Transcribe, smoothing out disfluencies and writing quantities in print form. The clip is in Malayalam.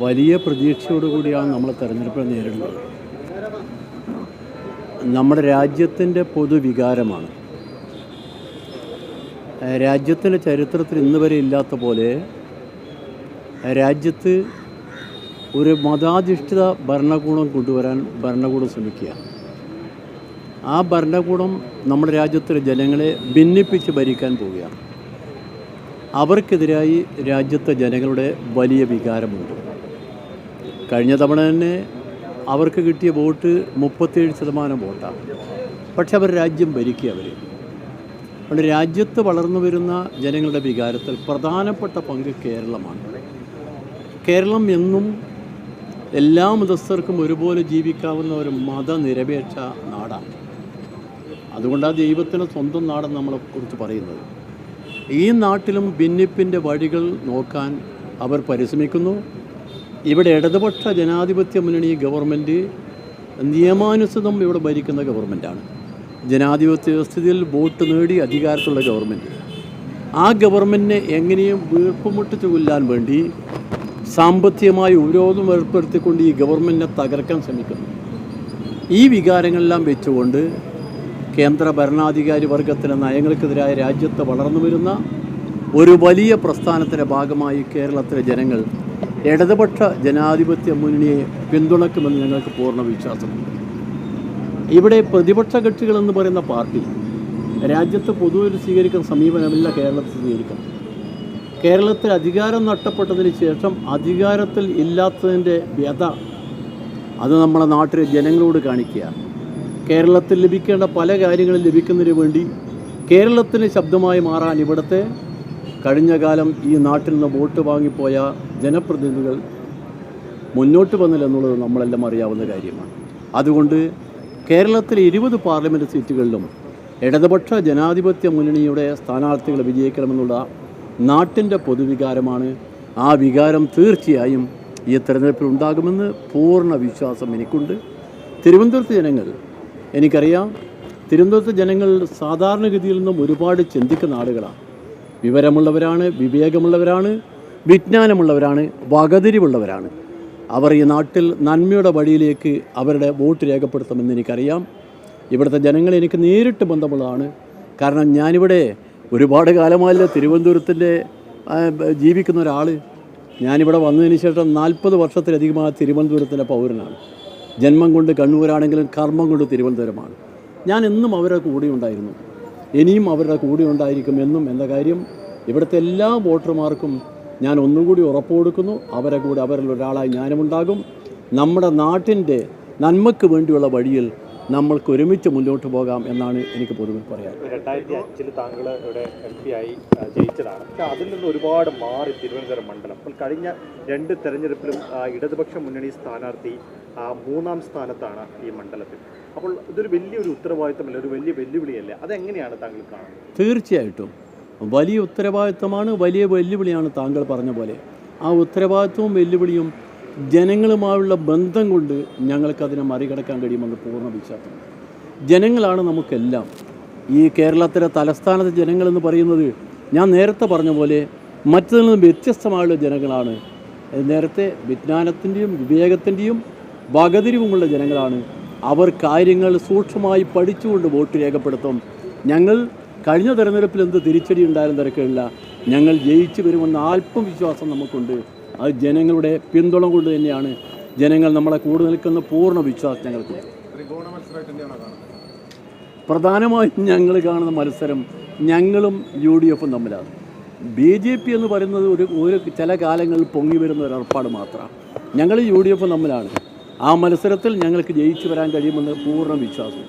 വലിയ പ്രതീക്ഷയോടുകൂടിയാണ് നമ്മൾ തെരഞ്ഞെടുപ്പ് നേരിടുന്നത്. നമ്മുടെ രാജ്യത്തിൻ്റെ പൊതുവികാരമാണ്. രാജ്യത്തിൻ്റെ ചരിത്രത്തിൽ ഇന്ന് വരെ ഇല്ലാത്ത പോലെ രാജ്യത്ത് ഒരു മതാധിഷ്ഠിത ഭരണകൂടം കൊണ്ടുവരാൻ ഭരണകൂടം ശ്രമിക്കുക. ആ ഭരണകൂടം നമ്മുടെ രാജ്യത്തിലെ ജനങ്ങളെ ഭിന്നിപ്പിച്ച് ഭരിക്കാൻ പോവുകയാണ്. അവർക്കെതിരായി രാജ്യത്തെ ജനങ്ങളുടെ വലിയ വികാരമുണ്ട്. കഴിഞ്ഞ തവണ തന്നെ അവർക്ക് കിട്ടിയ വോട്ട് 37% വോട്ടാണ്. പക്ഷെ അവർ രാജ്യം ഭരിക്കുക. അതുകൊണ്ട് രാജ്യത്ത് വളർന്നു വരുന്ന ജനങ്ങളുടെ വികാരത്തിൽ പ്രധാനപ്പെട്ട പങ്ക് കേരളമാണ്. കേരളം എന്നും എല്ലാ മതസ്ഥർക്കും ഒരുപോലെ ജീവിക്കാവുന്ന ഒരു മതനിരപേക്ഷ നാടാണ്. അതുകൊണ്ടാണ് ദൈവത്തിന് സ്വന്തം നാടെന്ന് നമ്മളെക്കുറിച്ച് പറയുന്നത്. ഈ നാട്ടിലും ഭിന്നിപ്പിൻ്റെ വഴികൾ നോക്കാൻ അവർ പരിശ്രമിക്കുന്നു. ഇവിടെ ഇടതുപക്ഷ ജനാധിപത്യ മുന്നണി ഗവൺമെൻറ് നിയമാനുസൃതം ഇവിടെ ഭരിക്കുന്ന ഗവൺമെൻറ്റാണ്. ജനാധിപത്യ വ്യവസ്ഥയിൽ വോട്ട് നേടി അധികാരത്തിലുള്ള ഗവൺമെൻറ്. ആ ഗവൺമെൻറ്റിനെ എങ്ങനെയും വീർപ്പുമുട്ടിച്ച് കൊല്ലാൻ വേണ്ടി സാമ്പത്തികമായി ഉപരോധം ഏർപ്പെടുത്തിക്കൊണ്ട് ഈ ഗവൺമെൻറ്റിനെ തകർക്കാൻ ശ്രമിക്കുന്നു. ഈ വികാരങ്ങളെല്ലാം വെച്ചുകൊണ്ട് കേന്ദ്ര ഭരണാധികാരി വർഗത്തിൻ്റെ നയങ്ങൾക്കെതിരായ രാജ്യത്ത് വളർന്നു വരുന്ന ഒരു വലിയ പ്രസ്ഥാനത്തിൻ്റെ ഭാഗമായി കേരളത്തിലെ ജനങ്ങൾ ഇടതുപക്ഷ ജനാധിപത്യ മുന്നണിയെ പിന്തുണക്കുമെന്ന് ഞങ്ങൾക്ക് പൂർണ്ണ വിശ്വാസമുണ്ട്. ഇവിടെ പ്രതിപക്ഷ കക്ഷികളെന്ന് പറയുന്ന പാർട്ടി രാജ്യത്ത് പൊതുവിൽ സ്വീകരിക്കുന്ന സമീപനമില്ല കേരളത്തിൽ സ്വീകരിക്കണം. കേരളത്തിൽ അധികാരം നഷ്ടപ്പെട്ടതിന് ശേഷം അധികാരത്തിൽ ഇല്ലാത്തതിൻ്റെ വ്യഥ അത് നമ്മളെ നാട്ടിലെ ജനങ്ങളോട് കാണിക്കുക. കേരളത്തിൽ ലഭിക്കേണ്ട പല കാര്യങ്ങളും ലഭിക്കുന്നതിന് വേണ്ടി കേരളത്തിന് ശബ്ദമായി മാറാൻ ഇവിടുത്തെ കഴിഞ്ഞ കാലം ഈ നാട്ടിൽ നിന്ന് വോട്ട് വാങ്ങിപ്പോയ ജനപ്രതിനിധികൾ മുന്നോട്ട് വന്നില്ലെന്നുള്ളത് നമ്മളെല്ലാം അറിയാവുന്ന കാര്യമാണ്. അതുകൊണ്ട് കേരളത്തിലെ 20 പാർലമെൻറ്റ് സീറ്റുകളിലും ഇടതുപക്ഷ ജനാധിപത്യ മുന്നണിയുടെ സ്ഥാനാർത്ഥികൾ വിജയിക്കണമെന്നുള്ള നാട്ടിൻ്റെ പൊതുവികാരമാണ്. ആ വികാരം തീർച്ചയായും ഈ തെരഞ്ഞെടുപ്പിൽ ഉണ്ടാകുമെന്ന് പൂർണ്ണ വിശ്വാസം എനിക്കുണ്ട്. തിരുവനന്തപുരത്ത് ജനങ്ങൾ എനിക്കറിയാം. തിരുവനന്തപുരത്ത് ജനങ്ങൾ സാധാരണഗതിയിൽ നിന്നും ഒരുപാട് ചിന്തിക്കുന്ന ആളുകളാണ്. വിവരമുള്ളവരാണ്, വിവേകമുള്ളവരാണ്, വിജ്ഞാനമുള്ളവരാണ്, വകതിരിവുള്ളവരാണ്. അവർ ഈ നാട്ടിൽ നന്മയുടെ വഴിയിലേക്ക് അവരുടെ വോട്ട് രേഖപ്പെടുത്തുമെന്ന് എനിക്കറിയാം. ഇവിടുത്തെ ജനങ്ങൾ എനിക്ക് നേരിട്ട് ബന്ധമുള്ളതാണ്. കാരണം ഞാനിവിടെ ഒരുപാട് കാലമായില്ല തിരുവനന്തപുരത്തിൻ്റെ ജീവിക്കുന്ന ഒരാൾ. ഞാനിവിടെ വന്നതിന് ശേഷം 40 വർഷത്തിലധികമായ തിരുവനന്തപുരത്തിൻ്റെ പൗരനാണ്. ജന്മം കൊണ്ട് കണ്ണൂരാണെങ്കിലും കർമ്മം കൊണ്ട് തിരുവനന്തപുരമാണ്. ഞാൻ എന്നും അവരുടെ കൂടെ ഉണ്ടായിരുന്നു, ഇനിയും അവരുടെ കൂടെ ഉണ്ടായിരിക്കും എന്നും എന്ന കാര്യം ഇവിടുത്തെ എല്ലാ വോട്ടർമാർക്കും ഞാൻ ഒന്നുകൂടി ഉറപ്പ് കൊടുക്കുന്നു. അവരെ കൂടെ അവരിൽ ഒരാളായി ഞാനുമുണ്ടാകും. നമ്മുടെ നാട്ടിൻ്റെ നന്മയ്ക്ക് വേണ്ടിയുള്ള വഴിയിൽ നമ്മൾക്ക് ഒരുമിച്ച് മുന്നോട്ട് പോകാം എന്നാണ് എനിക്ക് പൊതുവെ പറയാൻ. 2005 താങ്കൾ ഇവിടെ MP ആയി ജയിച്ചതാണ്. പക്ഷേ അതിൽ നിന്ന് ഒരുപാട് മാറി തിരുവനന്തപുരം മണ്ഡലം. അപ്പോൾ കഴിഞ്ഞ 2 തെരഞ്ഞെടുപ്പിലും ഇടതുപക്ഷ മുന്നണി സ്ഥാനാർത്ഥി 3-ാം സ്ഥാനത്താണ് ഈ മണ്ഡലത്തിൽ. അപ്പോൾ ഇതൊരു വലിയൊരു ഉത്തരവാദിത്തമല്ല, ഒരു വലിയ വെല്ലുവിളിയല്ലേ? അതെങ്ങനെയാണ് താങ്കൾ കാണുന്നത്? തീർച്ചയായിട്ടും വലിയ ഉത്തരവാദിത്തമാണ്, വലിയ വെല്ലുവിളിയാണ്. താങ്കൾ പറഞ്ഞ പോലെ ആ ഉത്തരവാദിത്വവും വെല്ലുവിളിയും ജനങ്ങളുമായുള്ള ബന്ധം കൊണ്ട് ഞങ്ങൾക്കതിനെ മറികടക്കാൻ കഴിയുമെന്ന് പൂർണ്ണ വിശ്വാസമുണ്ട്. ജനങ്ങളാണ് നമുക്കെല്ലാം. ഈ കേരളത്തിലെ തലസ്ഥാനത്തെ ജനങ്ങളെന്ന് പറയുന്നത് ഞാൻ നേരത്തെ പറഞ്ഞ പോലെ മറ്റതിൽ നിന്ന് വ്യത്യസ്തമായുള്ള ജനങ്ങളാണ്. നേരത്തെ വിജ്ഞാനത്തിൻ്റെയും വിവേകത്തിൻ്റെയും വകതിരിവുമുള്ള ജനങ്ങളാണ്. അവർ കാര്യങ്ങൾ സൂക്ഷ്മമായി പഠിച്ചുകൊണ്ട് വോട്ട് രേഖപ്പെടുത്തും. ഞങ്ങൾ കഴിഞ്ഞ തെരഞ്ഞെടുപ്പിൽ എന്ത് തിരിച്ചടി ഉണ്ടായിരുന്ന തിരക്കില്ല. ഞങ്ങൾ ജയിച്ചു വരുമെന്ന ആത്മവിശ്വാസം നമുക്കുണ്ട്. അത് ജനങ്ങളുടെ പിന്തുണ കൊണ്ട് തന്നെയാണ്. ജനങ്ങൾ നമ്മളെ കൂടെ നിൽക്കുന്ന പൂർണ്ണ വിശ്വാസം ഞങ്ങൾക്ക്. പ്രധാനമായും ഞങ്ങൾ കാണുന്ന മത്സരം ഞങ്ങളും UDF തമ്മിലാണ്. BJP എന്ന് പറയുന്നത് ഒരു ചില കാലങ്ങളിൽ പൊങ്ങി വരുന്ന ഒരു ഏർപ്പാട് മാത്രമാണ്. ഞങ്ങൾ UDF തമ്മിലാണ്. ആ മത്സരത്തിൽ ഞങ്ങൾക്ക് ജയിച്ചു വരാൻ കഴിയുമെന്ന് പൂർണ്ണ വിശ്വാസം.